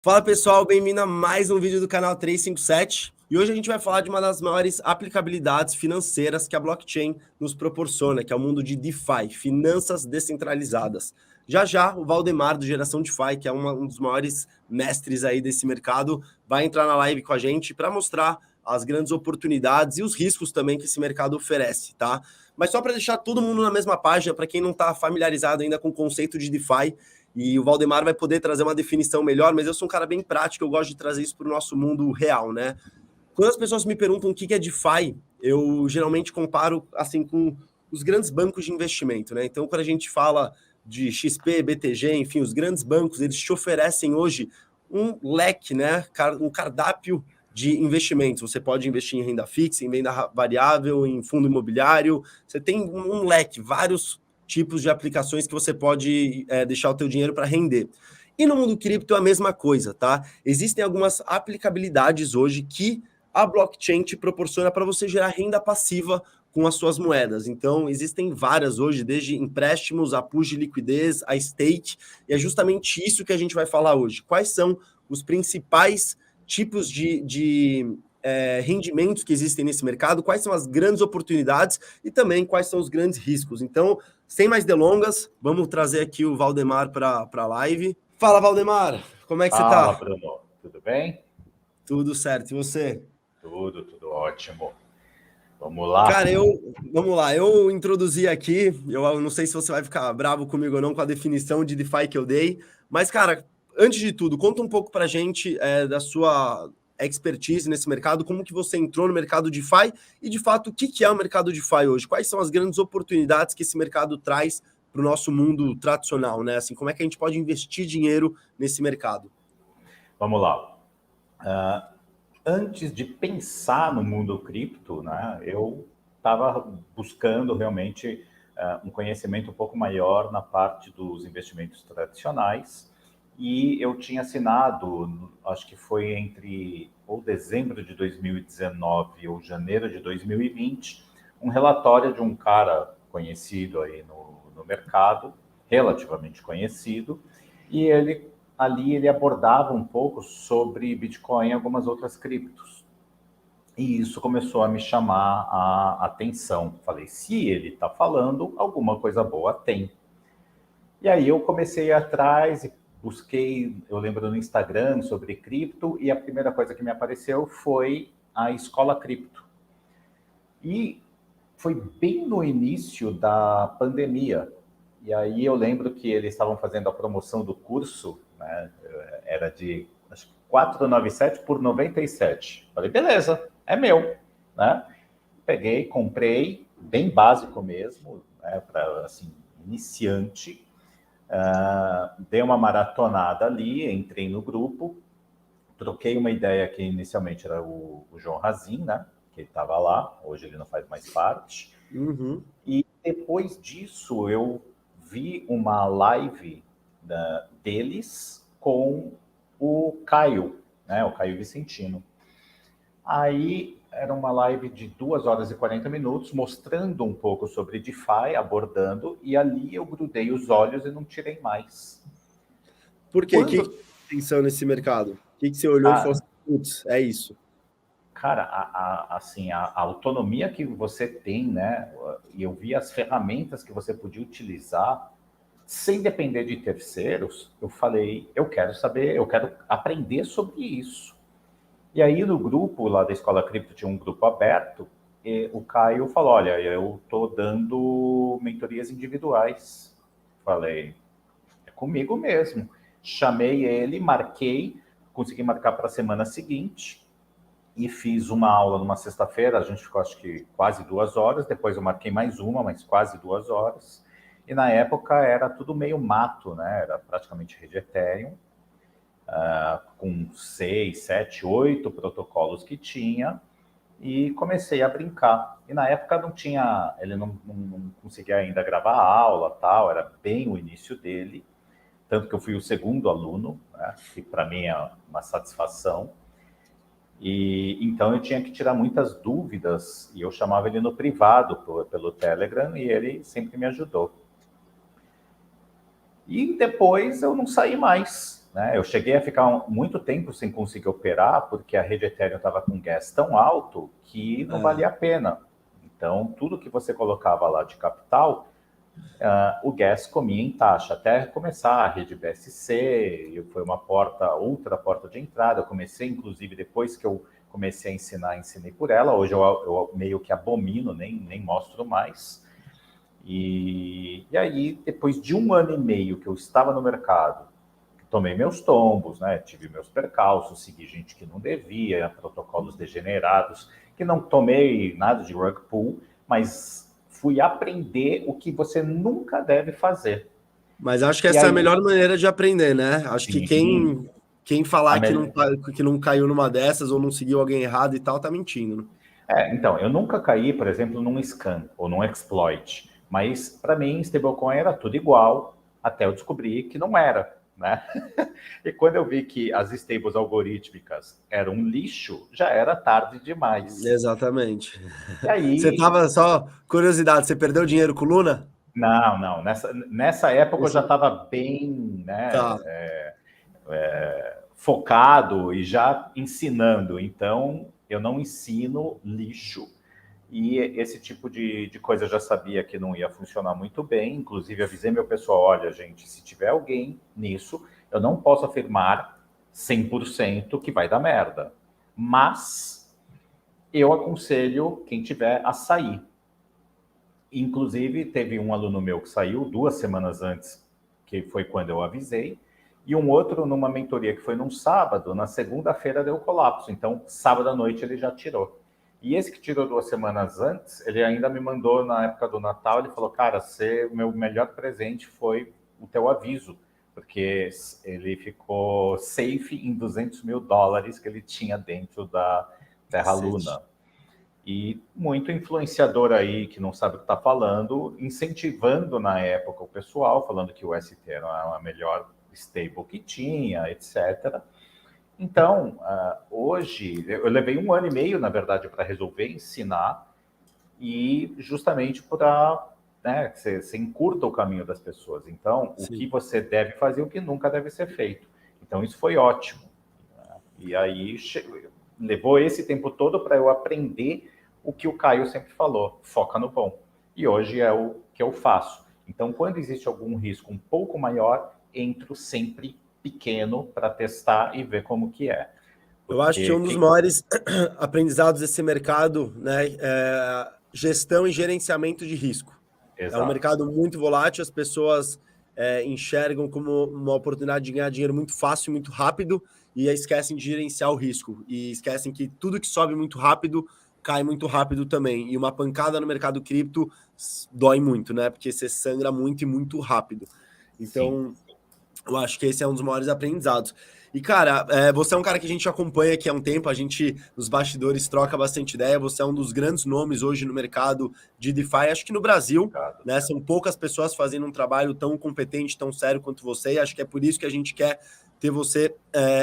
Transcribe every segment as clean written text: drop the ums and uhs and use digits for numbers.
Fala pessoal, bem-vindo a mais um vídeo do canal 357 e hoje a gente vai falar de uma das maiores aplicabilidades financeiras que a blockchain nos proporciona, que é o mundo de DeFi, finanças descentralizadas. Já já o Valdemar do Geração DeFi, que é um dos maiores mestres aí desse mercado, vai entrar na live com a gente para mostrar as grandes oportunidades e os riscos também que esse mercado oferece, tá? Mas só para deixar todo mundo na mesma página, para quem não está familiarizado ainda com o conceito de DeFi, e o Valdemar vai poder trazer uma definição melhor, mas eu sou um cara bem prático, eu gosto de trazer isso para o nosso mundo real, né? Quando as pessoas me perguntam o que é DeFi, eu geralmente comparo assim com os grandes bancos de investimento, né? Então, quando a gente fala de XP, BTG, enfim, os grandes bancos, eles te oferecem hoje um leque, né? Um cardápio de investimentos. Você pode investir em renda fixa, em renda variável, em fundo imobiliário. Você tem um leque, vários tipos de aplicações que você pode deixar o teu dinheiro para render. E no mundo cripto é a mesma coisa, tá? Existem algumas aplicabilidades hoje que a blockchain te proporciona para você gerar renda passiva com as suas moedas. Então, existem várias hoje, desde empréstimos, a pools de liquidez, a stake, e é justamente isso que a gente vai falar hoje. Quais são os principais tipos de rendimentos que existem nesse mercado, quais são as grandes oportunidades e também quais são os grandes riscos. Então, sem mais delongas, vamos trazer aqui o Valdemar para a live. Fala, Valdemar! Como é que você Fala, tá? Bruno. Tudo bem? Tudo certo. E você? Tudo ótimo. Vamos lá? Cara, vamos lá, eu introduzi aqui, eu não sei se você vai ficar bravo comigo ou não com a definição de DeFi que eu dei, mas, cara, antes de tudo, conta um pouco pra gente da sua expertise nesse mercado, como que você entrou no mercado DeFi e, de fato, o que é o mercado DeFi hoje? Quais são as grandes oportunidades que esse mercado traz para o nosso mundo tradicional, né? Assim, como é que a gente pode investir dinheiro nesse mercado? Vamos lá. Antes de pensar no mundo cripto, né, eu estava buscando realmente um conhecimento um pouco maior na parte dos investimentos tradicionais e eu tinha assinado, acho que foi entre ou dezembro de 2019 ou janeiro de 2020, um relatório de um cara conhecido aí no mercado, relativamente conhecido, e ali ele abordava um pouco sobre Bitcoin e algumas outras criptos. E isso começou a me chamar a atenção. Falei, se ele está falando, alguma coisa boa tem. E aí eu comecei atrás e busquei, eu lembro no Instagram sobre cripto, e a primeira coisa que me apareceu foi a Escola Cripto. E foi bem no início da pandemia. E aí eu lembro que eles estavam fazendo a promoção do curso, né? Era de acho que 497 por 97. Falei, beleza, é meu, né? Peguei, comprei, bem básico mesmo, né? Para assim, iniciante. Dei uma maratonada ali, entrei no grupo, troquei uma ideia que inicialmente era o João Razin, né? Que estava lá, hoje ele não faz mais parte. Uhum. E depois disso, eu vi uma live deles com o Caio, né? O Caio Vicentino. Aí era uma live de 2 horas e 40 minutos, mostrando um pouco sobre DeFi, abordando, e ali eu grudei os olhos e não tirei mais. Por quê? O que Quando, que atenção nesse mercado? O que você olhou e falou a, assim, putz, é isso? cara, assim, a autonomia que você tem, né? E eu vi as ferramentas que você podia utilizar sem depender de terceiros. Eu falei, eu quero saber, eu quero aprender sobre isso. E aí no grupo lá da Escola Cripto tinha um grupo aberto. E o Caio falou, olha, eu tô dando mentorias individuais. Falei, é comigo mesmo. Chamei ele, marquei, consegui marcar para a semana seguinte e fiz uma aula numa sexta-feira, a gente ficou acho que quase 2 horas, depois eu marquei mais uma, mas quase 2 horas, e na época era tudo meio mato, né? Era praticamente rede Ethereum, com 6, 7, 8 protocolos que tinha, e comecei a brincar. E na época não tinha, ele não conseguia ainda gravar aula, tal, era bem o início dele, tanto que eu fui o segundo aluno, né? Que para mim é uma satisfação. E então eu tinha que tirar muitas dúvidas e eu chamava ele no privado pelo Telegram e ele sempre me ajudou. E depois eu não saí mais. né? Eu cheguei a ficar muito tempo sem conseguir operar, porque a rede Ethereum estava com gas tão alto que não valia a pena. Então, tudo que você colocava lá de capital, o gas comia em taxa, até começar a rede BSC, e foi uma outra porta de entrada. Eu comecei, inclusive, depois que eu comecei a ensinar, ensinei por ela. Hoje eu meio que abomino, nem mostro mais. E aí, depois de 1 ano e meio que eu estava no mercado, tomei meus tombos, né? Tive meus percalços, segui gente que não devia, protocolos degenerados, que não tomei nada de rug pull, mas fui aprender o que você nunca deve fazer. Mas acho que E essa é a aí, melhor maneira de aprender, né? Acho que sim, quem a falar me... que não caiu numa dessas ou não seguiu alguém errado e tal, tá mentindo, né? então, eu nunca caí, por exemplo, num scam ou num exploit, mas para mim, stablecoin era tudo igual, até eu descobrir que não era, né? E quando eu vi que as stables algorítmicas eram um lixo, já era tarde demais. Exatamente. E Você aí, tava, só curiosidade, você perdeu dinheiro com Luna? não, nessa época eu já Isso. estava bem, né, Tá, focado e já ensinando. Então, eu não ensino lixo. E esse tipo de coisa eu já sabia que não ia funcionar muito bem. Inclusive, avisei meu pessoal: olha, gente, se tiver alguém nisso, eu não posso afirmar 100% que vai dar merda. Mas eu aconselho quem tiver a sair. Inclusive, teve um aluno meu que saiu 2 semanas antes, que foi quando eu avisei, e um outro numa mentoria que foi num sábado, na segunda-feira deu colapso. Então, sábado à noite ele já tirou. E esse que tirou 2 semanas antes, ele ainda me mandou na época do Natal, ele falou: cara, o meu melhor presente foi o teu aviso, porque ele ficou safe em US$ 200 mil que ele tinha dentro da Terra cacete. Luna. E muito influenciador aí que não sabe o que está falando, incentivando na época o pessoal, falando que o ST era a melhor stable que tinha, etc. Então, hoje, eu levei 1 ano e meio, na verdade, para resolver ensinar, e justamente para, né, que você encurta o caminho das pessoas. Então, o que Sim. você deve fazer e o que nunca deve ser feito. Então, isso foi ótimo. E aí, levou esse tempo todo para eu aprender o que o Caio sempre falou: foca no bom. E hoje é o que eu faço. Então, quando existe algum risco um pouco maior, entro sempre pequeno para testar e ver como que é. Eu acho que Porque um dos maiores aprendizados desse mercado, né, é gestão e gerenciamento de risco. É um Exato. mercado muito volátil, as pessoas enxergam como uma oportunidade de ganhar dinheiro muito fácil, muito rápido, e aí esquecem de gerenciar o risco. E esquecem que tudo que sobe muito rápido cai muito rápido também. E uma pancada no mercado cripto dói muito, né? Porque você sangra muito e muito rápido. Sim. Então, eu acho que esse é um dos maiores aprendizados. E, cara, você é um cara que a gente acompanha aqui há um tempo, a gente, nos bastidores, troca bastante ideia. Você é um dos grandes nomes hoje no mercado de DeFi, acho que no Brasil, Obrigado. né? São poucas pessoas fazendo um trabalho tão competente, tão sério quanto você, e acho que é por isso que a gente quer ter você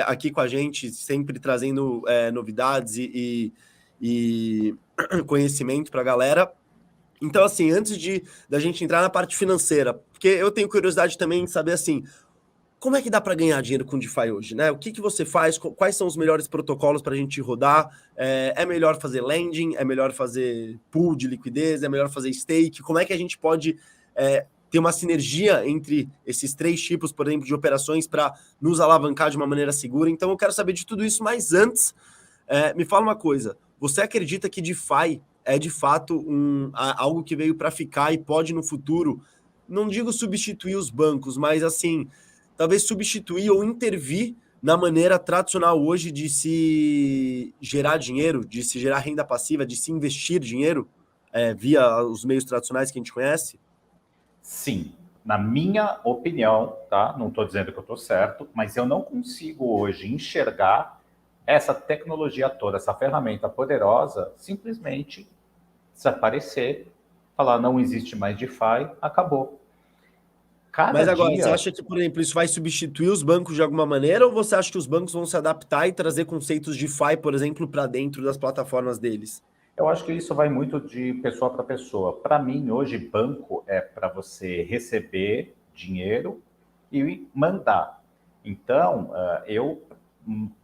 aqui com a gente, sempre trazendo novidades e conhecimento para a galera. Então, assim, antes da gente entrar na parte financeira, porque eu tenho curiosidade também em saber, assim, como é que dá para ganhar dinheiro com DeFi hoje, né? O que, que você faz? Quais são os melhores protocolos para a gente rodar? É melhor fazer lending? É melhor fazer pool de liquidez? É melhor fazer stake? Como é que a gente pode ter uma sinergia entre esses três tipos, por exemplo, de operações para nos alavancar de uma maneira segura? Então, eu quero saber de tudo isso, mas antes, me fala uma coisa. Você acredita que DeFi é de fato algo que veio para ficar e pode no futuro, não digo substituir os bancos, mas assim talvez substituir ou intervir na maneira tradicional hoje de se gerar dinheiro, de se gerar renda passiva, de se investir dinheiro via os meios tradicionais que a gente conhece? Sim, na minha opinião, tá? Não estou dizendo que eu estou certo, mas eu não consigo hoje enxergar essa tecnologia toda, essa ferramenta poderosa, simplesmente desaparecer, falar não existe mais DeFi, acabou. Cada Mas agora, você dia, acha que, por exemplo, isso vai substituir os bancos de alguma maneira ou você acha que os bancos vão se adaptar e trazer conceitos de DeFi, por exemplo, para dentro das plataformas deles? eu acho que isso vai muito de pessoa para pessoa. Para mim, hoje, banco é para você receber dinheiro e mandar. Então, eu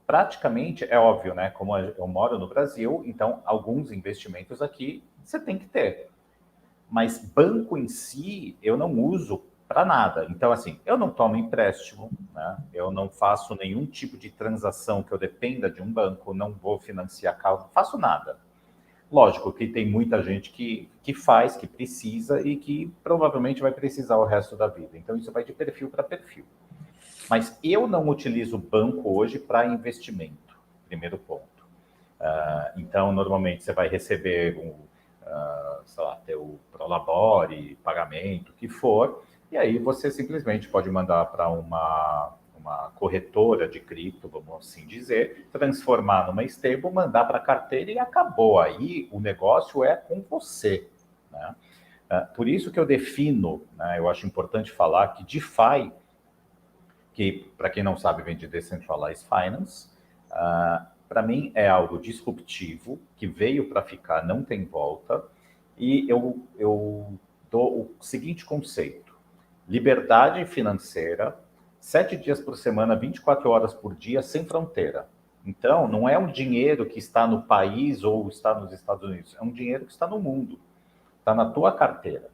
praticamente, é óbvio, né? Como eu moro no Brasil, então alguns investimentos aqui você tem que ter. Mas banco em si, eu não uso para nada. Então, assim, eu não tomo empréstimo, né? Eu não faço nenhum tipo de transação que eu dependa de um banco, não vou financiar carro, não faço nada. Lógico que tem muita gente que faz, que precisa e que provavelmente vai precisar o resto da vida. Então, isso vai de perfil para perfil. Mas eu não utilizo banco hoje para investimento, primeiro ponto. Então, normalmente você vai receber sei lá, teu Prolabore, pagamento, o que for, e aí você simplesmente pode mandar para uma corretora de cripto, vamos assim dizer, transformar numa stable, mandar para a carteira e acabou. Aí o negócio é com você, né? Por isso que eu defino, né, eu acho importante falar que DeFi, que para quem não sabe vem de Decentralized Finance, para mim é algo disruptivo, que veio para ficar, não tem volta, e eu dou o seguinte conceito: liberdade financeira, 7 dias por semana, 24 horas por dia, sem fronteira. Então, não é um dinheiro que está no país ou está nos Estados Unidos, é um dinheiro que está no mundo, está na tua carteira.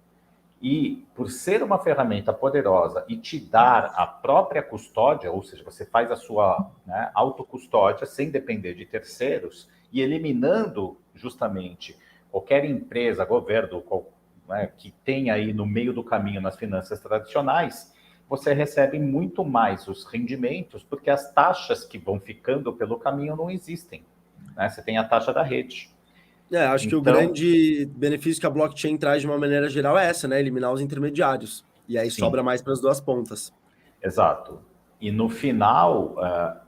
E por ser uma ferramenta poderosa e te dar a própria custódia, ou seja, você faz a sua, né, autocustódia sem depender de terceiros e eliminando justamente qualquer empresa, governo, né, que tem aí no meio do caminho nas finanças tradicionais, você recebe muito mais os rendimentos, porque as taxas que vão ficando pelo caminho não existem, né? Você tem a taxa da rede. Acho que o Então, grande benefício que a blockchain traz de uma maneira geral é essa, né? Eliminar os intermediários. E aí sobra sim, mais para as duas pontas. exato. E no final,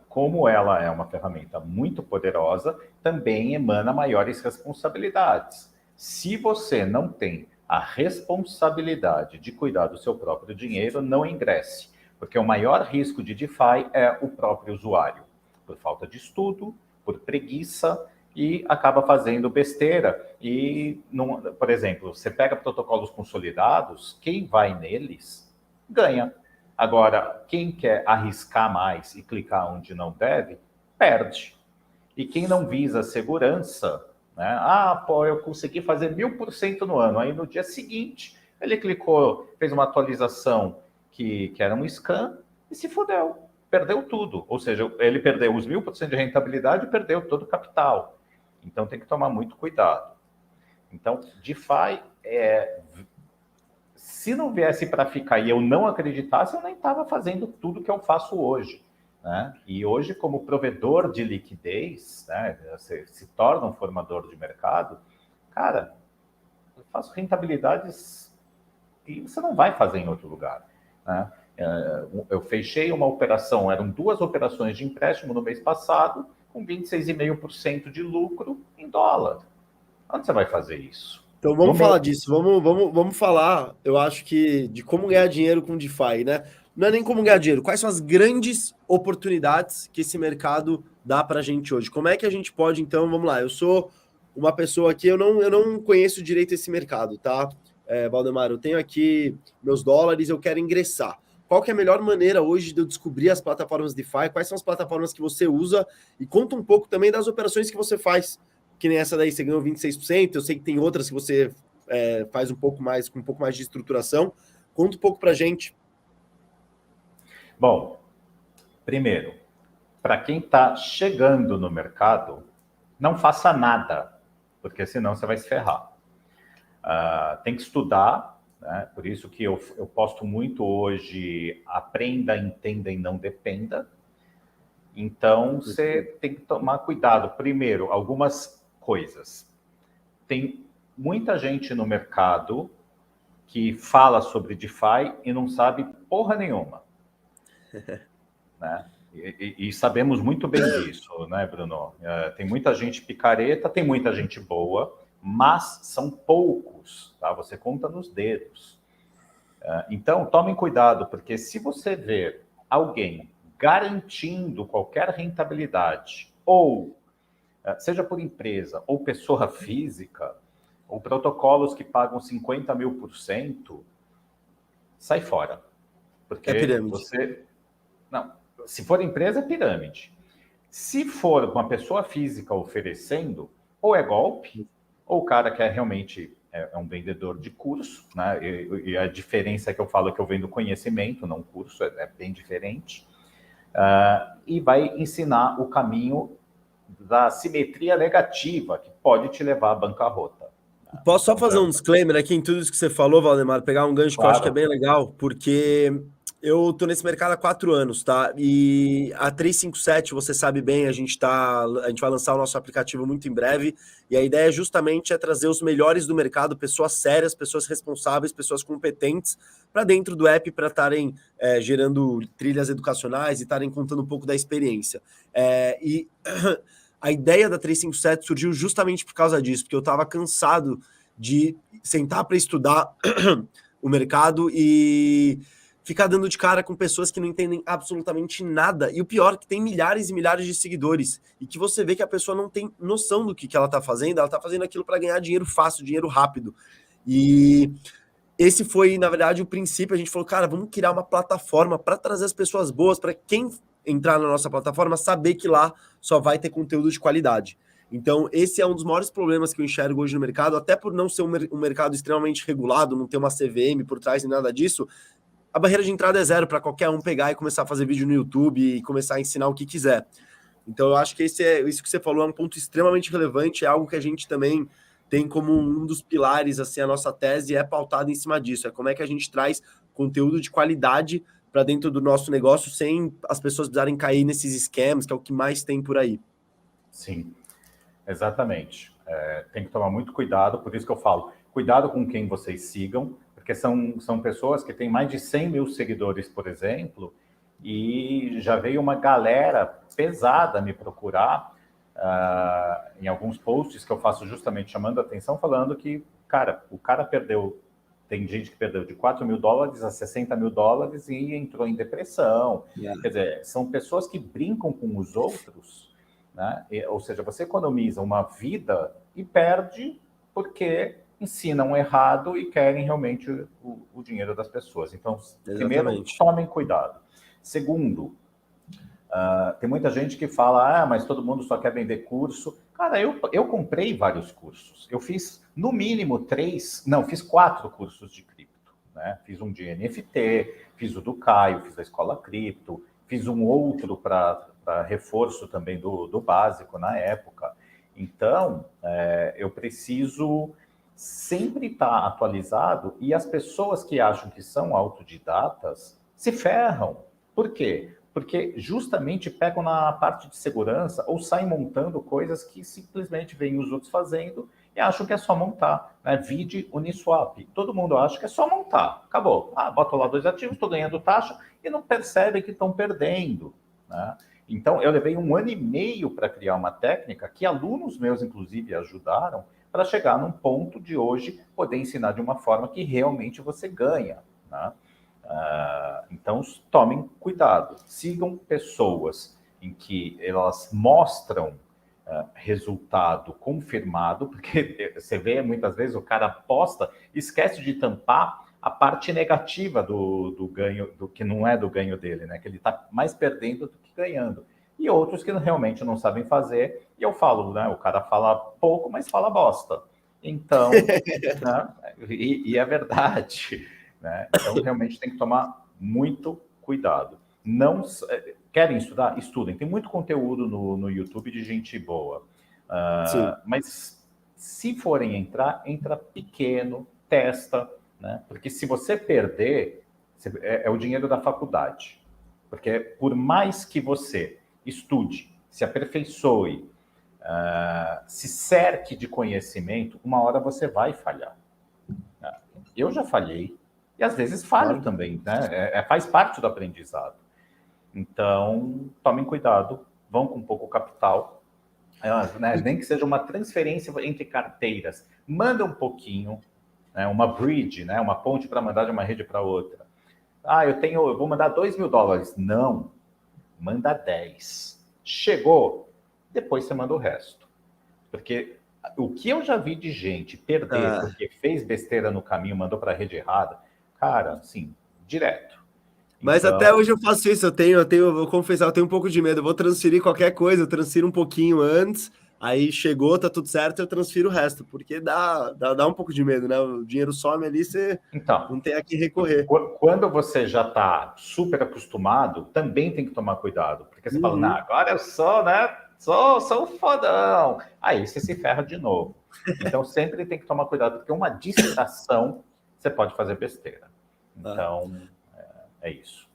como ela é uma ferramenta muito poderosa, também emana maiores responsabilidades. Se você não tem a responsabilidade de cuidar do seu próprio dinheiro, não ingresse, porque o maior risco de DeFi é o próprio usuário, por falta de estudo, por preguiça e acaba fazendo besteira. E, por exemplo, você pega protocolos consolidados, quem vai neles ganha. Agora, quem quer arriscar mais e clicar onde não deve, perde. E quem não visa segurança, né? Pô, eu consegui fazer 1000% no ano. Aí no dia seguinte, ele clicou, fez uma atualização que era um scam e se fodeu. Perdeu tudo. Ou seja, ele perdeu os 1000% de rentabilidade e perdeu todo o capital. Então tem que tomar muito cuidado. Então, DeFi se não viesse para ficar e eu não acreditasse, eu nem estava fazendo tudo que eu faço hoje, né? E hoje, como provedor de liquidez, né, você se torna um formador de mercado, cara, eu faço rentabilidades que você não vai fazer em outro lugar, né? Eu fechei uma operação, eram 2 operações de empréstimo no mês passado, com 26,5% de lucro em dólar. Onde você vai fazer isso? Então No vamos mês. falar disso, vamos falar, eu acho que de como ganhar dinheiro com DeFi, né? Não é nem como ganhar dinheiro, quais são as grandes oportunidades que esse mercado dá para a gente hoje? Como é que a gente pode, então, vamos lá, eu sou uma pessoa aqui, eu não conheço direito esse mercado, tá? Valdemar, eu tenho aqui meus dólares, eu quero ingressar. Qual que é a melhor maneira hoje de eu descobrir as plataformas DeFi? Quais são as plataformas que você usa? E conta um pouco também das operações que você faz, que nem essa daí você ganhou 26%, eu sei que tem outras que você faz um pouco mais, com um pouco mais de estruturação. Conta um pouco pra gente. Bom, primeiro, para quem está chegando no mercado, não faça nada, porque senão você vai se ferrar. Tem que estudar, né? Por isso que eu posto muito hoje, aprenda, entenda e não dependa. Então, você tem que tomar cuidado. Primeiro, algumas coisas. Tem muita gente no mercado que fala sobre DeFi e não sabe porra nenhuma, né? E sabemos muito bem disso, né, Bruno? Tem muita gente picareta, tem muita gente boa, mas são poucos, tá? Você conta nos dedos. Então, tomem cuidado, porque se você ver alguém garantindo qualquer rentabilidade, ou seja por empresa ou pessoa física, ou protocolos que pagam 50.000%, sai fora. É Porque pirâmide. você. Não. Se for empresa, é pirâmide. Se for uma pessoa física oferecendo, ou é golpe, ou o cara quer realmente é um vendedor de curso, né? E a diferença é que eu falo que eu vendo conhecimento, não curso, é bem diferente. E vai ensinar o caminho da simetria negativa, que pode te levar à bancarrota. Posso só Então, fazer um disclaimer aqui em tudo isso que você falou, Valdemar, pegar um gancho que eu acho que é claro, bem legal, porque eu tô nesse mercado há 4 anos, tá? E a 357, você sabe bem, a gente vai lançar o nosso aplicativo muito em breve, e a ideia justamente é trazer os melhores do mercado, pessoas sérias, pessoas responsáveis, pessoas competentes, para dentro do app, para estarem gerando trilhas educacionais e estarem contando um pouco da experiência. E a ideia da 357 surgiu justamente por causa disso, porque eu estava cansado de sentar para estudar o mercado e ficar dando de cara com pessoas que não entendem absolutamente nada. E o pior, que tem milhares e milhares de seguidores e que você vê que a pessoa não tem noção do que ela está fazendo, ela está fazendo aquilo para ganhar dinheiro fácil, dinheiro rápido. E esse foi, na verdade, o princípio. A gente falou, cara, vamos criar uma plataforma para trazer as pessoas boas, para quem entrar na nossa plataforma saber que lá só vai ter conteúdo de qualidade. Então, esse é um dos maiores problemas que eu enxergo hoje no mercado, até por não ser um mercado extremamente regulado, não ter uma CVM por trás nem nada disso. A barreira de entrada é zero para qualquer um pegar e começar a fazer vídeo no YouTube e começar a ensinar o que quiser. Então, eu acho que isso que você falou é um ponto extremamente relevante, é algo que a gente também tem como um dos pilares, assim, a nossa tese é pautada em cima disso, é como é que a gente traz conteúdo de qualidade para dentro do nosso negócio sem as pessoas precisarem cair nesses scams, que é o que mais tem por aí. sim, exatamente. Tem que tomar muito cuidado, por isso que eu falo, cuidado com quem vocês sigam, porque são pessoas que têm mais de 100 mil seguidores, por exemplo, e já veio uma galera pesada me procurar em alguns posts que eu faço justamente chamando a atenção, falando que, cara, o cara perdeu, tem gente que perdeu de 4 mil dólares a 60 mil dólares e entrou em depressão. Yeah. Quer dizer, são pessoas que brincam com os outros, né? Ou seja, você economiza uma vida e perde porque ensinam errado e querem realmente o dinheiro das pessoas. Então, primeiro, Exatamente. tomem cuidado. Segundo, tem muita gente que fala, mas todo mundo só quer vender curso. Cara, eu comprei vários cursos. Eu fiz, no mínimo, fiz 4 cursos de cripto. Né? Fiz um de NFT, fiz o do Caio, fiz da Escola Cripto, fiz um outro para reforço também do básico na época. Então, eu preciso sempre estar atualizado e as pessoas que acham que são autodidatas se ferram. Por quê? Porque justamente pegam na parte de segurança ou saem montando coisas que simplesmente veem os outros fazendo e acham que é só montar. Né? Vide Uniswap. Todo mundo acha que é só montar. Acabou. Boto lá 2 ativos, estou ganhando taxa e não percebem que estão perdendo. Né? Então, eu levei 1 ano e meio para criar uma técnica que alunos meus, inclusive, ajudaram para chegar num ponto de hoje poder ensinar de uma forma que realmente você ganha. Né? Então, tomem cuidado. Sigam pessoas em que elas mostram resultado confirmado, porque você vê muitas vezes o cara aposta e esquece de tampar a parte negativa do ganho, do que não é do ganho dele, né? Que ele está mais perdendo do que ganhando. E outros que realmente não sabem fazer. E eu falo, né? O cara fala pouco, mas fala bosta. Então, né? E é verdade. Né? Então, realmente tem que tomar muito cuidado. Não querem estudar? Estudem. Tem muito conteúdo no YouTube de gente boa. Sim. Mas se forem entrar, entra pequeno, testa, né? Porque se você perder, é o dinheiro da faculdade. Porque por mais que você estude, se aperfeiçoe, se cerque de conhecimento, uma hora você vai falhar. Eu já falhei, e às vezes falho Claro. também, né? Faz parte do aprendizado. Então, tomem cuidado, vão com pouco capital, né? Nem que seja uma transferência entre carteiras. Manda um pouquinho, né? Uma bridge, né? Uma ponte para mandar de uma rede para outra. Eu vou mandar 2 mil dólares. Não, manda 10. Chegou, depois você manda o resto. Porque o que eu já vi de gente perder porque fez besteira no caminho, mandou para a rede errada, cara, assim, direto. Mas Então, até hoje eu faço isso, vou confessar, eu tenho um pouco de medo. Eu vou transferir qualquer coisa, eu transfiro um pouquinho antes, aí chegou, tá tudo certo, eu transfiro o resto, porque dá um pouco de medo, né? O dinheiro some ali, você então, não tem a quem recorrer. quando você já está super acostumado, também tem que tomar cuidado, porque você fala, não, Uhum. agora eu sou, né? Sou um fodão. Aí você se ferra de novo. Então sempre tem que tomar cuidado, porque uma distração você pode fazer besteira. Tá. Então é isso.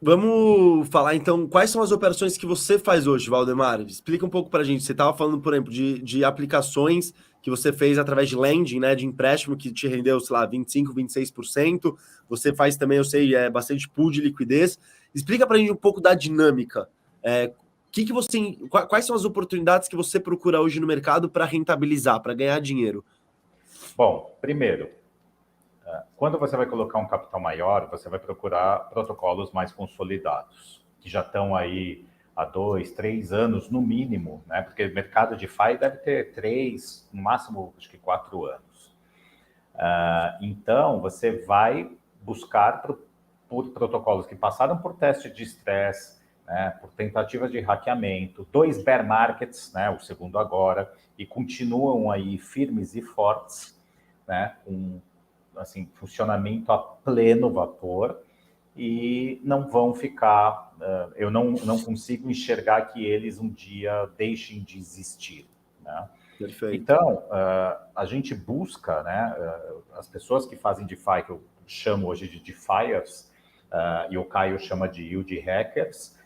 Vamos falar então, quais são as operações que você faz hoje, Valdemar? Explica um pouco para a gente. Você estava falando, por exemplo, de aplicações que você fez através de lending, né, de empréstimo que te rendeu, sei lá, 25, 26%. Você faz também, eu sei, bastante pool de liquidez. Explica para a gente um pouco da dinâmica. Que você, quais são as oportunidades que você procura hoje no mercado para rentabilizar, para ganhar dinheiro? Bom, primeiro, quando você vai colocar um capital maior, você vai procurar protocolos mais consolidados, que já estão aí há 2, 3 anos no mínimo, né? Porque o mercado de DeFi deve ter 3, no máximo, acho que 4 anos. Então, você vai buscar por protocolos que passaram por teste de estresse, né, por tentativas de hackeamento, 2 bear markets, né, o segundo agora, e continuam aí firmes e fortes, né, com assim, funcionamento a pleno vapor, e não vão ficar, eu não consigo enxergar que eles um dia deixem de existir, né? Perfeito. Então, a gente busca, né, as pessoas que fazem DeFi, que eu chamo hoje de DeFiers, e o Caio chama de yield hackers,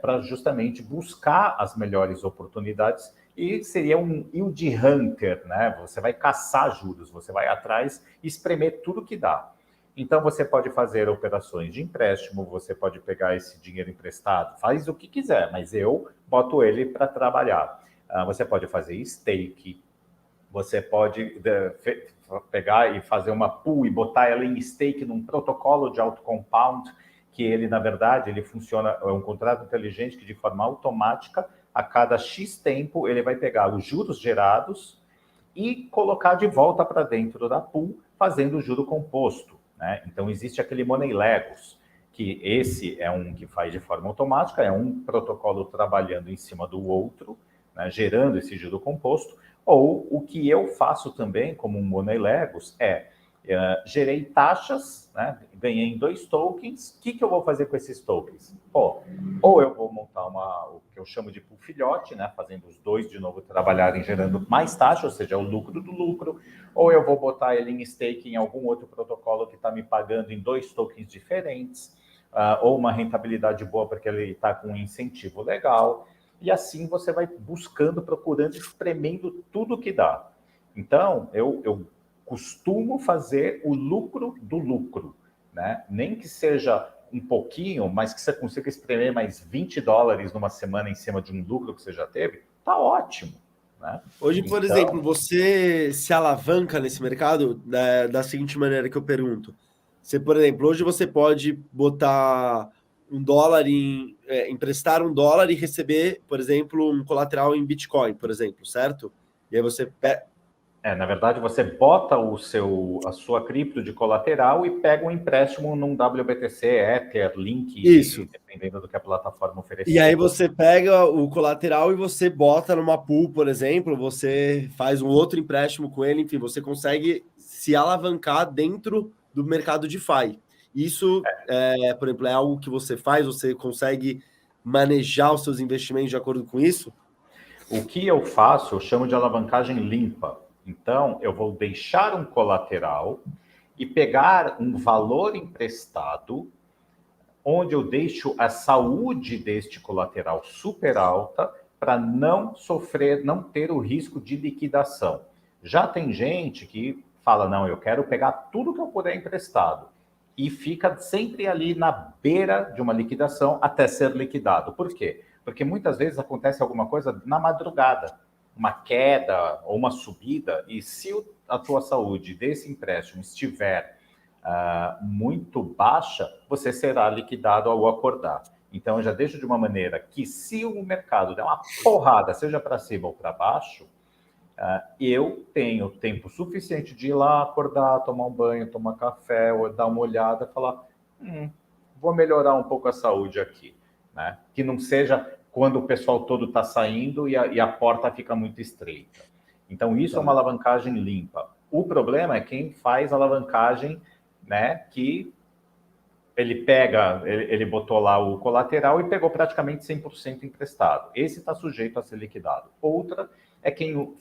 para justamente buscar as melhores oportunidades, e seria um yield hunter, né? Você vai caçar juros, você vai atrás e espremer tudo que dá. Então, você pode fazer operações de empréstimo, você pode pegar esse dinheiro emprestado, faz o que quiser, mas eu boto ele para trabalhar. Você pode fazer stake, você pode pegar e fazer uma pool e botar ela em stake num protocolo de auto-compound, que ele, na verdade, ele funciona, é um contrato inteligente que de forma automática, a cada X tempo, ele vai pegar os juros gerados e colocar de volta para dentro da pool, fazendo o juro composto, né? Então, existe aquele Money Legos, que esse é um que faz de forma automática, é um protocolo trabalhando em cima do outro, né, gerando esse juro composto, ou o que eu faço também, como um Money Legos, gerei taxas, né, ganhei em 2 tokens, o que eu vou fazer com esses tokens? Pô, ou eu vou montar o que eu chamo de pool filhote, né, fazendo os dois de novo trabalharem, gerando mais taxa, ou seja, o lucro do lucro, ou eu vou botar ele em stake em algum outro protocolo que está me pagando em 2 tokens diferentes, ou uma rentabilidade boa porque ele está com um incentivo legal, e assim você vai buscando, procurando, espremendo tudo que dá. Então, eu costumo fazer o lucro do lucro, né? Nem que seja um pouquinho, mas que você consiga espremer mais $20 numa semana em cima de um lucro que você já teve, tá ótimo, né? Hoje, por exemplo, Então, você se alavanca nesse mercado da seguinte maneira que eu pergunto. Você, por exemplo, hoje você pode botar um dólar emprestar um dólar e receber, por exemplo, um colateral em Bitcoin, por exemplo, certo? E aí você na verdade, você bota a sua cripto de colateral e pega um empréstimo num WBTC, Ether, Link, isso. dependendo do que a plataforma E aí oferecer. você pega o colateral e você bota numa pool, por exemplo, você faz um outro empréstimo com ele, enfim, você consegue se alavancar dentro do mercado DeFi. Isso, por exemplo, é algo que você faz, você consegue manejar os seus investimentos de acordo com isso? O que eu faço, eu chamo de alavancagem limpa. Então, eu vou deixar um colateral e pegar um valor emprestado, onde eu deixo a saúde deste colateral super alta para não sofrer, não ter o risco de liquidação. Já tem gente que fala, não, eu quero pegar tudo que eu puder emprestado e fica sempre ali na beira de uma liquidação até ser liquidado. Por quê? Porque muitas vezes acontece alguma coisa na madrugada, uma queda ou uma subida, e se a tua saúde desse empréstimo estiver muito baixa, você será liquidado ao acordar. Então, eu já deixo de uma maneira que, se o mercado der uma porrada, seja para cima ou para baixo, eu tenho tempo suficiente de ir lá, acordar, tomar um banho, tomar café, ou dar uma olhada e falar: vou melhorar um pouco a saúde aqui, né? Que não seja quando o pessoal todo está saindo e a porta fica muito estreita. Então, isso é uma alavancagem limpa. O problema é quem faz alavancagem, né, que ele botou lá o colateral e pegou praticamente 100% emprestado. Esse está sujeito a ser liquidado. Outra é quem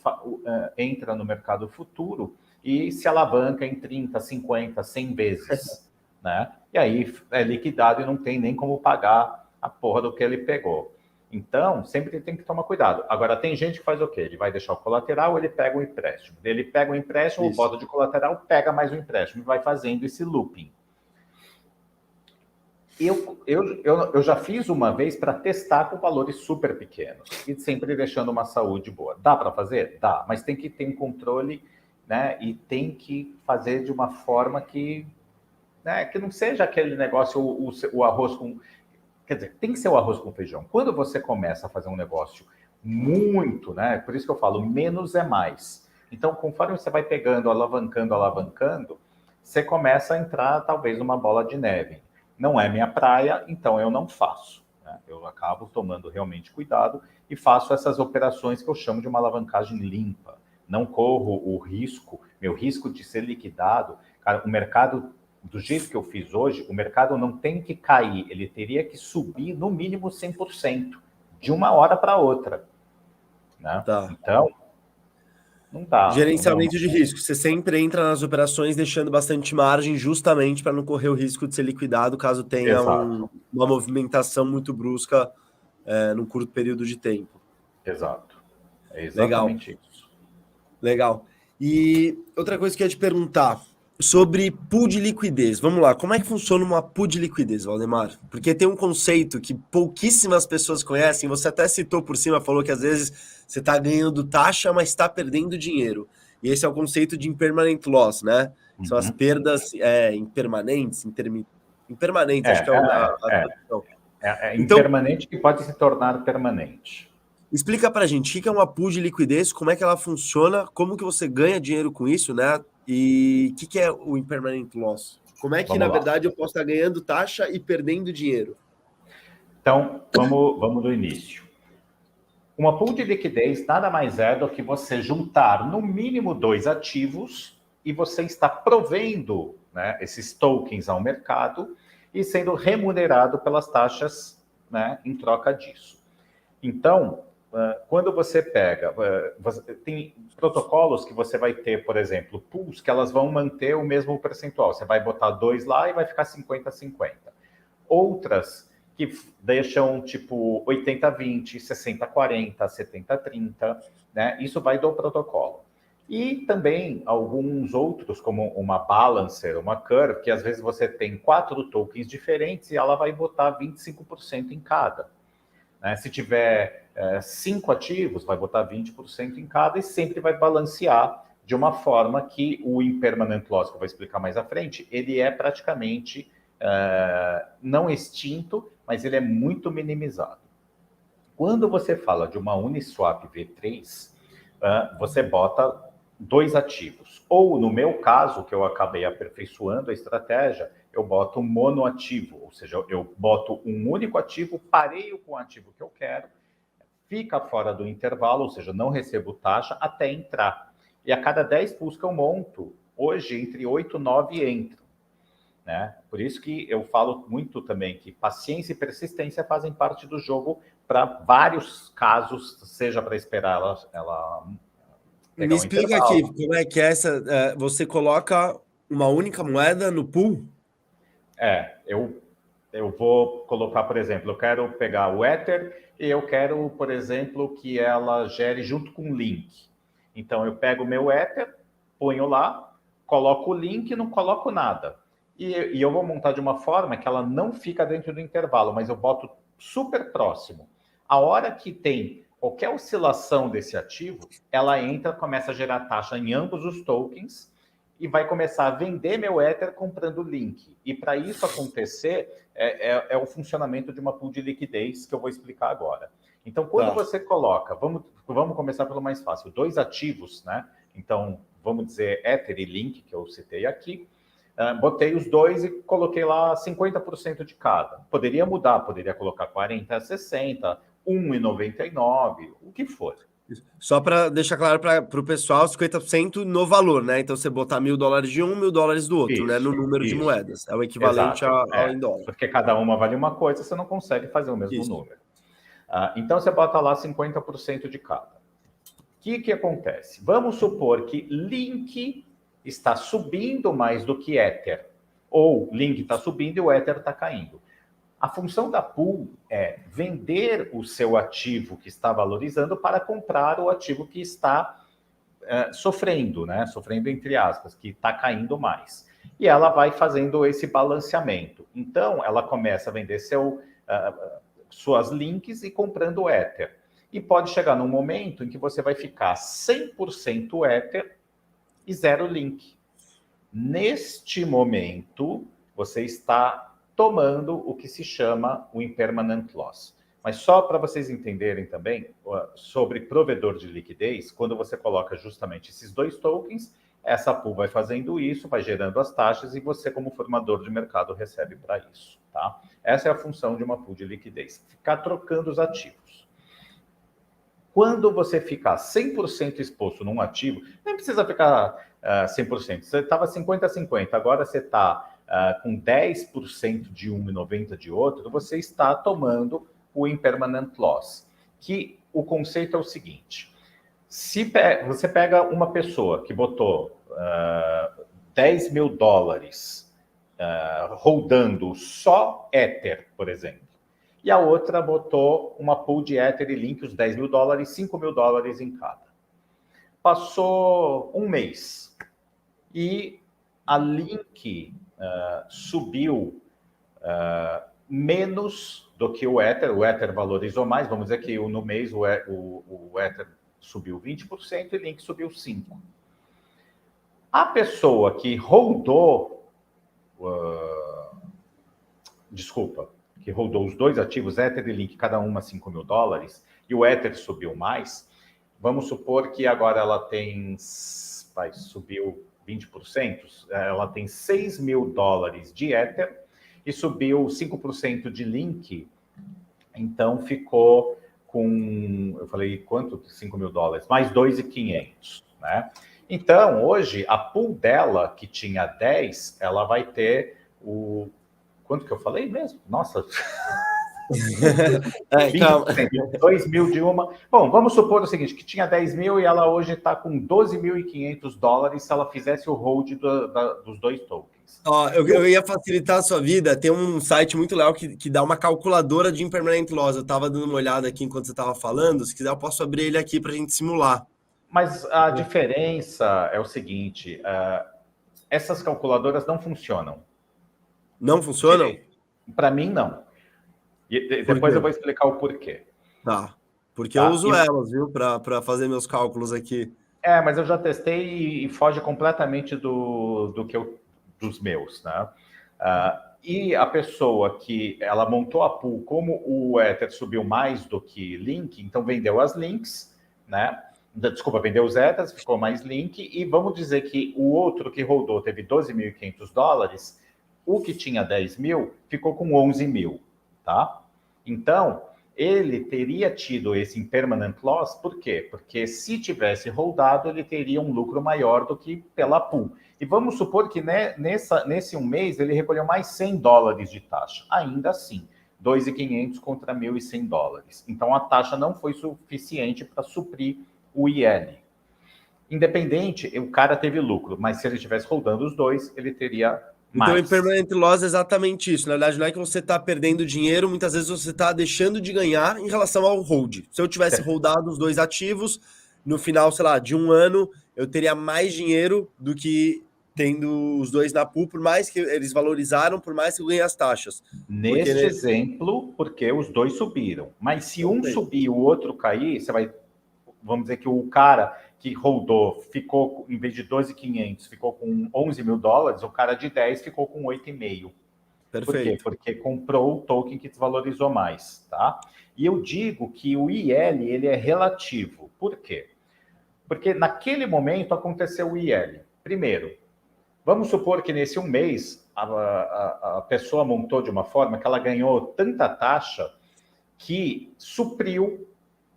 entra no mercado futuro e se alavanca em 30, 50, 100 vezes, né? E aí é liquidado e não tem nem como pagar a porra do que ele pegou. Então, sempre tem que tomar cuidado. Agora, tem gente que faz o quê? Ele vai deixar o colateral, ele pega o empréstimo. Ele pega o empréstimo, bota de colateral, pega mais o empréstimo e vai fazendo esse looping. Eu já fiz uma vez para testar com valores super pequenos e sempre deixando uma saúde boa. Dá para fazer? Dá, mas tem que ter um controle, né? E tem que fazer de uma forma que, né, que não seja aquele negócio, o arroz com... Quer dizer, tem que ser o arroz com feijão. Quando você começa a fazer um negócio muito, né? Por isso que eu falo, menos é mais. Então, conforme você vai pegando, alavancando, você começa a entrar, talvez, numa bola de neve. Não é minha praia, então eu não faço, né? Eu acabo tomando realmente cuidado e faço essas operações que eu chamo de uma alavancagem limpa. Não corro o risco, meu risco de ser liquidado. Cara, o mercado, do jeito que eu fiz hoje, o mercado não tem que cair, ele teria que subir no mínimo 100%, de uma hora para outra, né? Tá. Então, não dá. Gerenciamento de risco. Você sempre entra nas operações deixando bastante margem, justamente para não correr o risco de ser liquidado caso tenha uma movimentação muito brusca num curto período de tempo. Exato. É exatamente isso. Legal. E outra coisa que eu ia te perguntar sobre pool de liquidez. Vamos lá, como é que funciona uma pool de liquidez, Valdemar? Porque tem um conceito que pouquíssimas pessoas conhecem, você até citou por cima, falou que às vezes você está ganhando taxa, mas está perdendo dinheiro. E esse é o conceito de impermanent loss, né? São as perdas impermanentes, impermanentes, acho que é a tradução. Então, impermanente que pode se tornar permanente. Explica pra gente o que é uma pool de liquidez, como é que ela funciona, como que você ganha dinheiro com isso, né? E o que é o impermanent loss? Como é que, na verdade, eu posso estar ganhando taxa e perdendo dinheiro? Então, vamos do início. Uma pool de liquidez nada mais é do que você juntar, no mínimo, 2 ativos e você está provendo, né, esses tokens ao mercado e sendo remunerado pelas taxas, né, em troca disso. Então, quando você pega, tem protocolos que você vai ter, por exemplo, pools que elas vão manter o mesmo percentual. Você vai botar 2 lá e vai ficar 50-50. Outras que deixam tipo 80-20, 60-40, 70-30, né? Isso vai do protocolo. E também alguns outros, como uma Balancer, uma Curve, que às vezes você tem 4 tokens diferentes e ela vai botar 25% em cada. Se tiver 5 ativos, vai botar 20% em cada e sempre vai balancear de uma forma que o impermanent loss, que eu vou explicar mais à frente, ele é praticamente não extinto, mas ele é muito minimizado. Quando você fala de uma Uniswap V3, você bota 2 ativos. Ou, no meu caso, que eu acabei aperfeiçoando a estratégia, eu boto um monoativo, ou seja, eu boto um único ativo, pareio com o ativo que eu quero, fica fora do intervalo, ou seja, não recebo taxa até entrar. E a cada 10 pools que eu monto, hoje, entre 8 e 9 entram, né? Por isso que eu falo muito também que paciência e persistência fazem parte do jogo para vários casos, seja para esperar ela pegar Me explica aqui, como é que é essa... você coloca uma única moeda no pool? Eu vou colocar, por exemplo, eu quero pegar o Ether e eu quero, por exemplo, que ela gere junto com o link. Então, eu pego o meu Ether, ponho lá, coloco o link e não coloco nada. E eu vou montar de uma forma que ela não fica dentro do intervalo, mas eu boto super próximo. A hora que tem qualquer oscilação desse ativo, ela entra, começa a gerar taxa em ambos os tokens e vai começar a vender meu Ether comprando link. E para isso acontecer, é o funcionamento de uma pool de liquidez que eu vou explicar agora. Então, quando você coloca, vamos começar pelo mais fácil, 2 ativos, né? Então, vamos dizer Ether e link, que eu citei aqui. botei os dois e coloquei lá 50% de cada. Poderia mudar, poderia colocar 40 a 60, 1,99, o que for. Só para deixar claro para o pessoal, 50% no valor, né? Então você botar $1.000 de um, $1.000 do outro, né? No número de Isso. moedas. É o equivalente Exato. ao em dólar. Porque cada uma vale uma coisa, você não consegue fazer o mesmo número. Então você bota lá 50% de cada. O que acontece? Vamos supor que Link está subindo mais do que Ether. Ou Link está subindo e o Ether está caindo. A função da pool é vender o seu ativo que está valorizando para comprar o ativo que está sofrendo, né? Sofrendo entre aspas, que está caindo mais. E ela vai fazendo esse balanceamento. Então, ela começa a vender suas links e comprando Ether. E pode chegar num momento em que você vai ficar 100% Ether e 0 link. Neste momento, você está tomando o que se chama o impermanent loss. Mas só para vocês entenderem também sobre provedor de liquidez, quando você coloca justamente esses dois tokens, essa pool vai fazendo isso, vai gerando as taxas e você, como formador de mercado, recebe para isso. Tá? Essa é a função de uma pool de liquidez, ficar trocando os ativos. Quando você ficar 100% exposto num ativo, nem precisa ficar 100%. Você estava 50-50, agora você está com 10% de um e 90% de outro, você está tomando o impermanent loss. Que o conceito é o seguinte: se você pega uma pessoa que botou $10 mil rodando só Ether, por exemplo, e a outra botou uma pool de Ether e Link, os $10 mil, $5 mil em cada. Passou um mês e a Link subiu menos do que o Ether valorizou mais, vamos dizer que no mês o Ether subiu 20% e Link subiu 5%. A pessoa que rodou, que rodou os dois ativos, Ether e Link, cada uma $5 mil, e o Ether subiu mais, vamos supor que agora ela tem, subiu 20%, ela tem $6 mil de Ether e subiu 5% de Link, então ficou com, eu falei, quanto? $5 mil? Mais 2.500, né? Então, hoje, a pool dela, que tinha 10, ela vai ter o... Quanto que eu falei mesmo? Nossa... 20%, 2 mil de uma. Bom, vamos supor o seguinte, que tinha 10 mil e ela hoje está com $12.500 se ela fizesse o hold dos dois tokens. Eu ia facilitar a sua vida. Tem um site muito legal que dá uma calculadora de impermanent loss. Eu estava dando uma olhada aqui enquanto você estava falando. Se quiser, eu posso abrir ele aqui para a gente simular. Mas a diferença é o seguinte, essas calculadoras não funcionam. Não funcionam? Para mim, não. E depois eu vou explicar o porquê. Tá. Porque eu uso elas, viu, para fazer meus cálculos aqui. Mas eu já testei e foge completamente dos meus, né? E a pessoa que ela montou a pool, como o Ether subiu mais do que Link, então vendeu as Links, né? Desculpa, vendeu os Ethers, ficou mais Link, e vamos dizer que o outro que rodou teve $12.500, o que tinha 10 mil ficou com 11 mil, tá? Então, ele teria tido esse impermanent loss, por quê? Porque se tivesse rodado, ele teria um lucro maior do que pela pool. E vamos supor que nesse um mês ele recolheu mais $100 de taxa. Ainda assim, 2.500 contra $1.100. Então, a taxa não foi suficiente para suprir o IL. Independente, o cara teve lucro, mas se ele estivesse rodando os dois, ele teria mais. Então, impermanent loss é exatamente isso. Na verdade, não é que você está perdendo dinheiro, muitas vezes você está deixando de ganhar em relação ao hold. Se eu tivesse holdado os dois ativos, no final, sei lá, de um ano, eu teria mais dinheiro do que tendo os dois na pool, por mais que eles valorizaram, por mais que eu ganhe as taxas. Neste exemplo, porque os dois subiram. Mas se um subir e o outro cair, você vai... Vamos dizer que o cara que rodou ficou, em vez de 12.500, ficou com $11 mil, o cara de 10 ficou com 8,5. Perfeito. Por quê? Porque comprou o token que desvalorizou mais, tá? E eu digo que o IL, ele é relativo. Por quê? Porque naquele momento aconteceu o IL. Primeiro, Vamos supor que nesse um mês a pessoa montou de uma forma que ela ganhou tanta taxa que supriu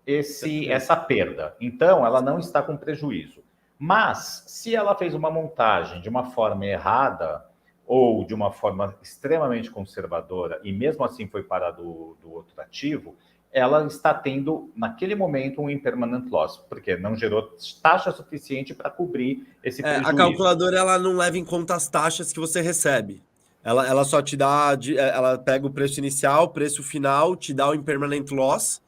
essa perda. Então, ela não está com prejuízo. Mas, se ela fez uma montagem de uma forma errada ou de uma forma extremamente conservadora e mesmo assim foi parar do outro ativo, ela está tendo, naquele momento, um impermanent loss, porque não gerou taxa suficiente para cobrir esse prejuízo. A calculadora ela não leva em conta as taxas que você recebe. Ela só te dá, ela pega o preço inicial, o preço final, te dá o impermanent loss,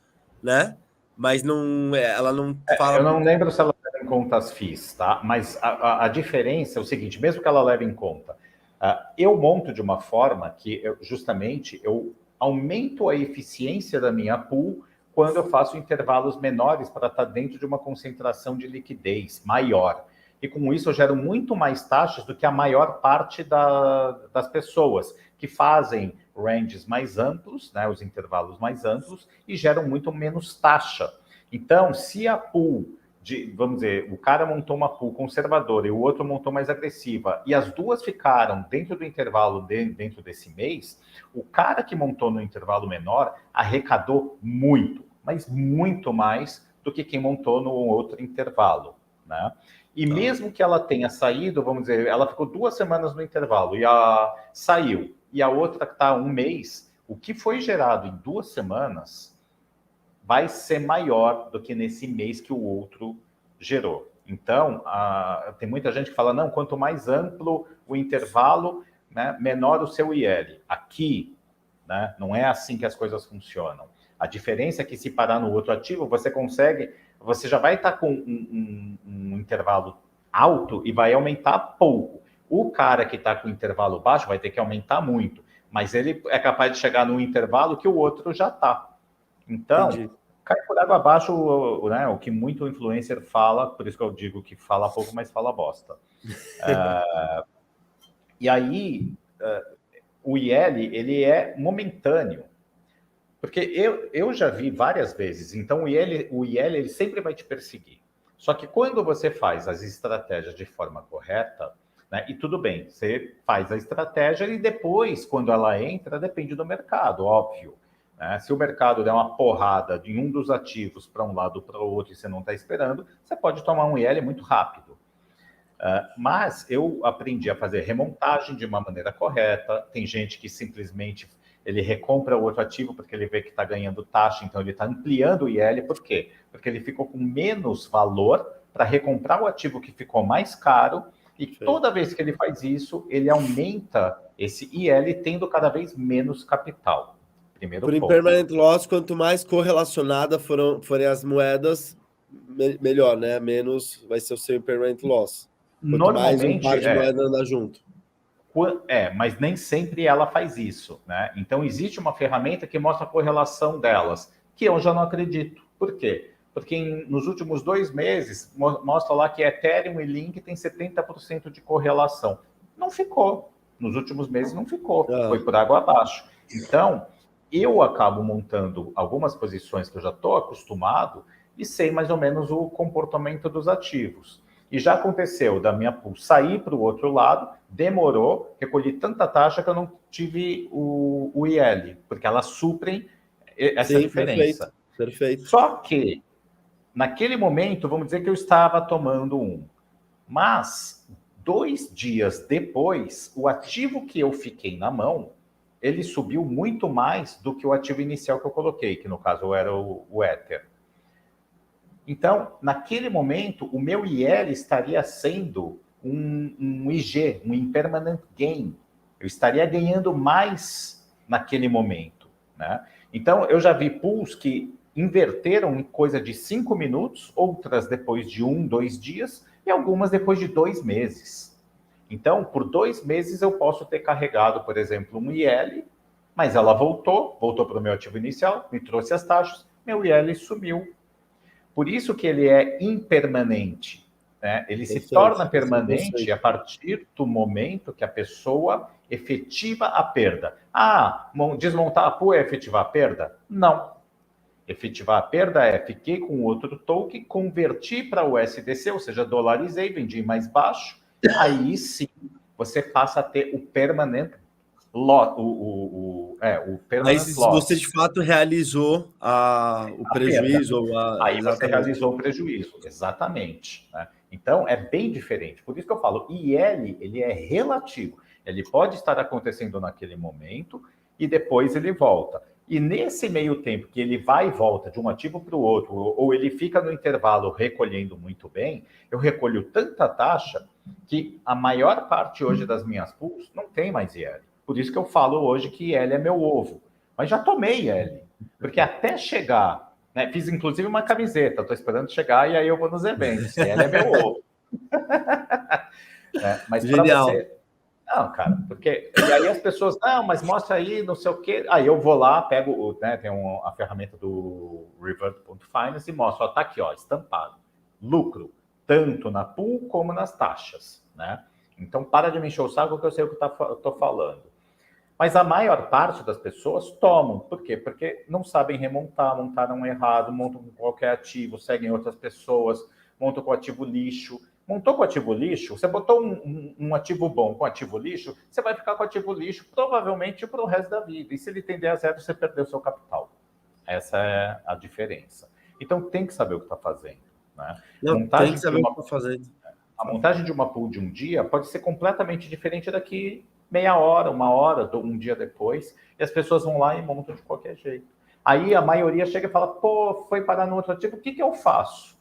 né? Mas não, ela não fala. Eu não lembro se ela leva em conta as FIIs, tá? Mas a diferença é o seguinte: mesmo que ela leve em conta, eu monto de uma forma que justamente eu aumento a eficiência da minha pool quando eu faço intervalos menores para estar dentro de uma concentração de liquidez maior. E com isso eu gero muito mais taxas do que a maior parte das pessoas que fazem ranges mais amplos, né, os intervalos mais amplos, e geram muito menos taxa. Então, se a pool vamos dizer, o cara montou uma pool conservadora e o outro montou mais agressiva, e as duas ficaram dentro do intervalo dentro desse mês, o cara que montou no intervalo menor arrecadou muito, mas muito mais do que quem montou no outro intervalo, né? E mesmo que ela tenha saído, vamos dizer, ela ficou 2 semanas no intervalo e saiu, e a outra está 1 mês, o que foi gerado em 2 semanas vai ser maior do que nesse mês que o outro gerou. Então, tem muita gente que fala, não, quanto mais amplo o intervalo, né, menor o seu IL. Aqui, né, não é assim que as coisas funcionam. A diferença é que se parar no outro ativo, você já vai estar com um intervalo alto e vai aumentar pouco. O cara que está com intervalo baixo vai ter que aumentar muito, mas ele é capaz de chegar num intervalo que o outro já está. Então, entendi. Cai por água abaixo, né, o que muito influencer fala, por isso que eu digo que fala pouco, mas fala bosta. E aí, o IL, ele é momentâneo. Porque eu já vi várias vezes, então o IL ele sempre vai te perseguir. Só que quando você faz as estratégias de forma correta, né, e tudo bem, você faz a estratégia e depois, quando ela entra, depende do mercado, óbvio. Se o mercado der uma porrada de um dos ativos para um lado ou para o outro e você não está esperando, você pode tomar um IL muito rápido. Mas eu aprendi a fazer remontagem de uma maneira correta. Tem gente que simplesmente ele recompra o outro ativo porque ele vê que está ganhando taxa, então ele está ampliando o IL. Por quê? Porque ele ficou com menos valor para recomprar o ativo que ficou mais caro. E toda vez que ele faz isso, ele aumenta esse IL, tendo cada vez menos capital. Por impermanent loss, quanto mais correlacionada forem as moedas, melhor, né? Menos vai ser o seu impermanent loss. Quanto mais um par de moedas andar junto. Mas nem sempre ela faz isso, né? Então, existe uma ferramenta que mostra a correlação delas, que eu já não acredito. Por quê? Porque nos últimos 2 meses, mostra lá que Ethereum e Link tem 70% de correlação. Não ficou. Nos últimos meses não ficou. Foi por água abaixo. Então, eu acabo montando algumas posições que eu já estou acostumado e sei mais ou menos o comportamento dos ativos. E já aconteceu da minha pool sair para o outro lado, demorou, recolhi tanta taxa que eu não tive o IL, porque elas suprem essa diferença. Perfeito. Só que, naquele momento, vamos dizer que eu estava tomando mas 2 dias depois, o ativo que eu fiquei na mão, ele subiu muito mais do que o ativo inicial que eu coloquei, que no caso era o Ether. Então, naquele momento, o meu IL estaria sendo um IG, um Impermanent Gain. Eu estaria ganhando mais naquele momento, né? Então, eu já vi pools que inverteram em coisa de 5 minutos, outras depois de 1, 2 dias, e algumas depois de 2 meses. Então, por 2 meses eu posso ter carregado, por exemplo, um IL, mas ela voltou para o meu ativo inicial, me trouxe as taxas, meu IL sumiu. Por isso que ele é impermanente, né? Ele se torna permanente a partir do momento que a pessoa efetiva a perda. Desmontar a pool é efetivar a perda? Não. Efetivar a perda é, fiquei com outro token, converti para o USDC, ou seja, dolarizei, vendi mais baixo, aí sim você passa a ter o permanent loss, o Aí permanent se você de loss. fato realizou o A perda. prejuízo, Aí você exatamente. realizou o prejuízo, exatamente. Né? Então, é bem diferente. Por isso que eu falo, IL, ele é relativo. Ele pode estar acontecendo naquele momento e depois ele volta. E nesse meio tempo que ele vai e volta de um ativo para o outro, ou ele fica no intervalo recolhendo muito bem, eu recolho tanta taxa que a maior parte hoje das minhas pools não tem mais IL. Por isso que eu falo hoje que IL é meu ovo. Mas já tomei IL. Porque até chegar, né, fiz inclusive uma camiseta, estou esperando chegar e aí eu vou nos eventos. E ela é meu ovo. Né? Mas para Genial. você. Não, cara, porque. E aí as pessoas, não, mas mostra aí, não sei o quê. Aí eu vou lá, pego, né, tem a ferramenta do Revert.finance e mostro, ó, tá aqui, ó, estampado. Lucro, tanto na pool como nas taxas, né? Então para de me encher o saco que eu sei o que eu tô falando. Mas a maior parte das pessoas tomam. Por quê? Porque não sabem remontar, montaram errado, montam com qualquer ativo, seguem outras pessoas, montam com ativo lixo. Montou com ativo lixo, você botou um ativo bom com ativo lixo, você vai ficar com ativo lixo provavelmente para o resto da vida. E se ele tender a zero, você perdeu seu capital. Essa é a diferença. Então tem que saber o que está fazendo. Né? Não, tem que Montagem de saber o que uma está fazendo. A montagem de uma pool de um dia pode ser completamente diferente daqui meia hora, uma hora, um dia depois, e as pessoas vão lá e montam de qualquer jeito. Aí a maioria chega e fala, pô, foi parar no outro ativo, o que eu faço?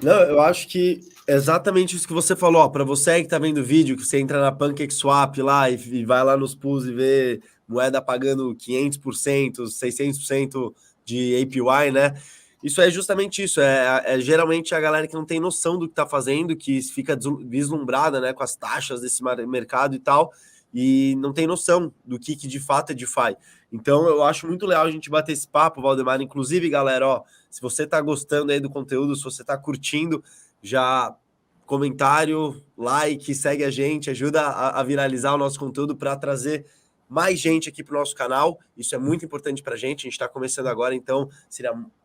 Não, eu acho que é exatamente isso que você falou. Para você que está vendo o vídeo, que você entra na PancakeSwap lá e vai lá nos pools e vê moeda pagando 500%, 600% de APY, né? Isso é justamente isso. É geralmente a galera que não tem noção do que está fazendo, que fica vislumbrada, né, com as taxas desse mercado e tal, e não tem noção do que de fato é DeFi. Então, eu acho muito legal a gente bater esse papo, Valdemar. Inclusive, galera, ó, se você está gostando aí do conteúdo, se você está curtindo, já comentário, like, segue a gente, ajuda a viralizar o nosso conteúdo para trazer mais gente aqui para o nosso canal. Isso é muito importante para a gente está começando agora, então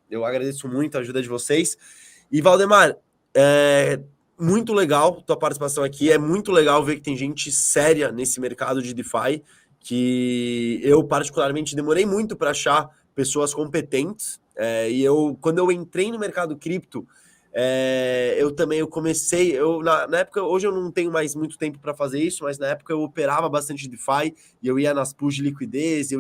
eu agradeço muito a ajuda de vocês. E, Valdemar, muito legal tua participação aqui, é muito legal ver que tem gente séria nesse mercado de DeFi, que eu particularmente demorei muito para achar pessoas competentes, e quando eu entrei no mercado cripto, eu comecei, na época, hoje eu não tenho mais muito tempo para fazer isso, mas na época eu operava bastante DeFi, e eu ia nas pools de liquidez,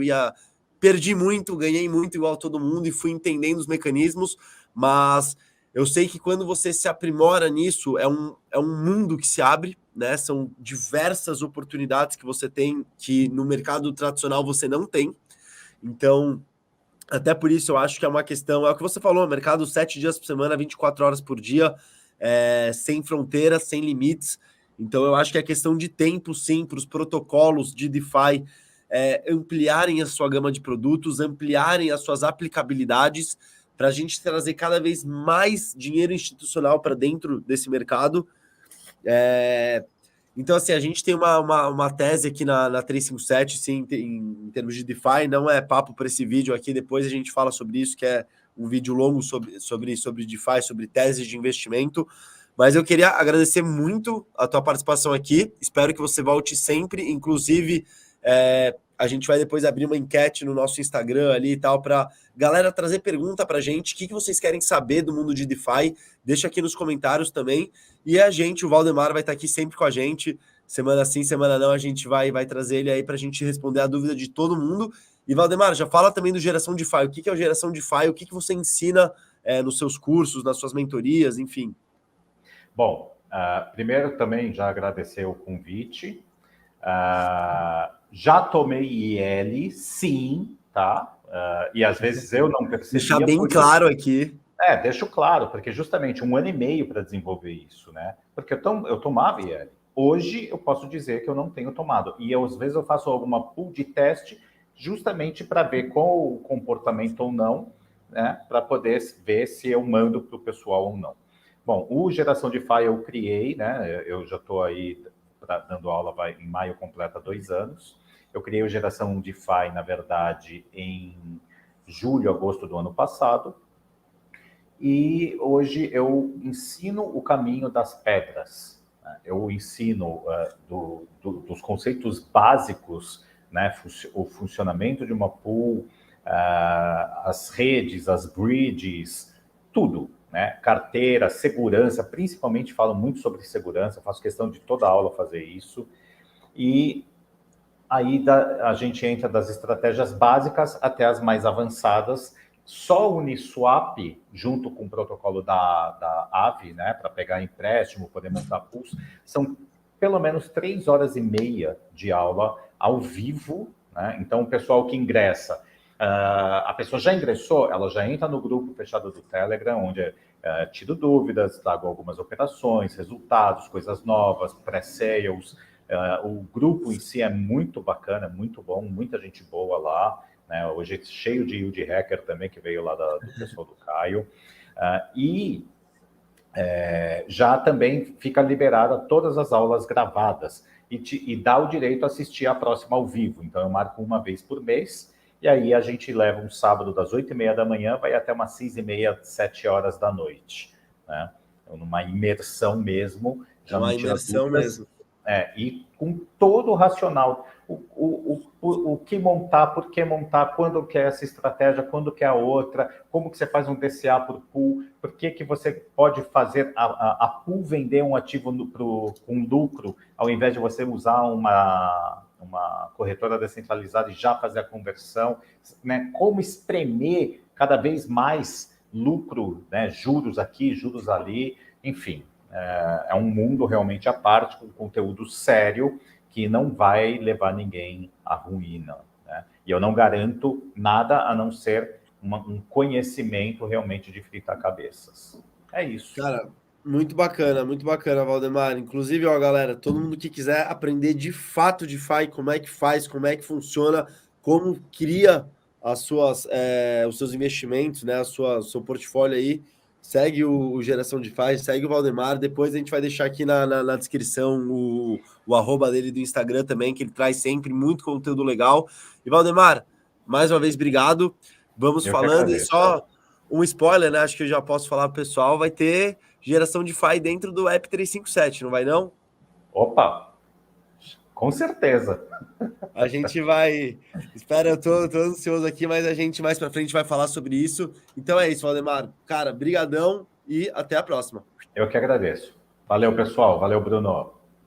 perdi muito, ganhei muito igual todo mundo, e fui entendendo os mecanismos, mas eu sei que quando você se aprimora nisso, é um mundo que se abre, né? São diversas oportunidades que você tem que no mercado tradicional você não tem. Então, até por isso eu acho que é uma questão, é o que você falou, mercado 7 dias por semana, 24 horas por dia, sem fronteiras, sem limites. Então eu acho que é questão de tempo, sim, para os protocolos de DeFi ampliarem a sua gama de produtos, ampliarem as suas aplicabilidades, para a gente trazer cada vez mais dinheiro institucional para dentro desse mercado. Então, assim, a gente tem uma tese aqui na 357, sim, em termos de DeFi, não é papo para esse vídeo aqui, depois a gente fala sobre isso, que é um vídeo longo sobre DeFi, sobre teses de investimento, mas eu queria agradecer muito a tua participação aqui, espero que você volte sempre, inclusive a gente vai depois abrir uma enquete no nosso Instagram ali e tal, para galera trazer pergunta para a gente, o que vocês querem saber do mundo de DeFi, deixa aqui nos comentários também, e a gente, o Valdemar, vai estar aqui sempre com a gente, semana sim, semana não, a gente vai trazer ele aí para a gente responder a dúvida de todo mundo. E Valdemar, já fala também do Geração DeFi, o que é o Geração DeFi, o que você ensina nos seus cursos, nas suas mentorias, enfim. Bom, primeiro também já agradecer o convite. Já tomei IL, sim, tá? E às vezes eu não percebia. Deixar bem claro aqui. Deixo claro, porque justamente 1 ano e meio para desenvolver isso, né? Porque eu tomava IL. Hoje eu posso dizer que eu não tenho tomado. E às vezes eu faço alguma pool de teste justamente para ver qual o comportamento ou não, né? Para poder ver se eu mando para o pessoal ou não. Bom, o Geração DeFi eu criei, né? Eu já estou aí dando aula, em maio completa 2 anos. Eu criei o Geração DeFi, na verdade, em julho, agosto do ano passado. E hoje eu ensino o caminho das pedras, Eu ensino dos conceitos básicos, né, o funcionamento de uma pool, as redes, as bridges, tudo, né, carteira, segurança, principalmente falo muito sobre segurança, faço questão de toda aula fazer isso, e aí a gente entra das estratégias básicas até as mais avançadas. Só o Uniswap, junto com o protocolo da Aave, né, para pegar empréstimo, poder montar pools, são pelo menos 3 horas e meia de aula ao vivo, né? Então, o pessoal que ingressa, a pessoa já ingressou, ela já entra no grupo fechado do Telegram, onde tiro dúvidas, trago algumas operações, resultados, coisas novas, pré-sales. O grupo em si é muito bacana, muito bom, muita gente boa lá, né? Hoje é cheio de yield hacker também, que veio lá do pessoal do Caio. Já também fica liberada todas as aulas gravadas e dá o direito a assistir a próxima ao vivo. Então, eu marco uma vez por mês, e aí a gente leva um sábado das 8h30 da manhã, vai até umas 6h30, 7 horas da noite, né? Então, numa imersão mesmo, já não tira dúvidas. Mesmo. E com todo o racional, o que montar, por que montar, quando que é essa estratégia, quando que é a outra, como que você faz um DCA por pool, por que você pode fazer a pool vender um ativo com lucro, ao invés de você usar uma corretora descentralizada e já fazer a conversão, né? Como espremer cada vez mais lucro, né? Juros aqui, juros ali, enfim. É um mundo realmente à parte, com conteúdo sério, que não vai levar ninguém à ruína, né? E eu não garanto nada a não ser um conhecimento realmente de fritar cabeças. É isso. Cara, muito bacana, Valdemar. Inclusive, ó, galera, todo mundo que quiser aprender de fato DeFi, como é que faz, como é que funciona, como cria os seus investimentos, né, o seu portfólio aí, segue o Geração DeFi, segue o Valdemar. Depois a gente vai deixar aqui na descrição o arroba dele do Instagram também, que ele traz sempre muito conteúdo legal. E, Valdemar, mais uma vez, obrigado. Vamos falando e só um spoiler, né? Acho que eu já posso falar pro pessoal, vai ter Geração DeFi dentro do App 357, não vai não? Opa! Com certeza. A gente vai... Espera, eu tô ansioso aqui, mas a gente mais pra frente vai falar sobre isso. Então é isso, Valdemar. Cara, brigadão e até a próxima. Eu que agradeço. Valeu, pessoal. Valeu, Bruno.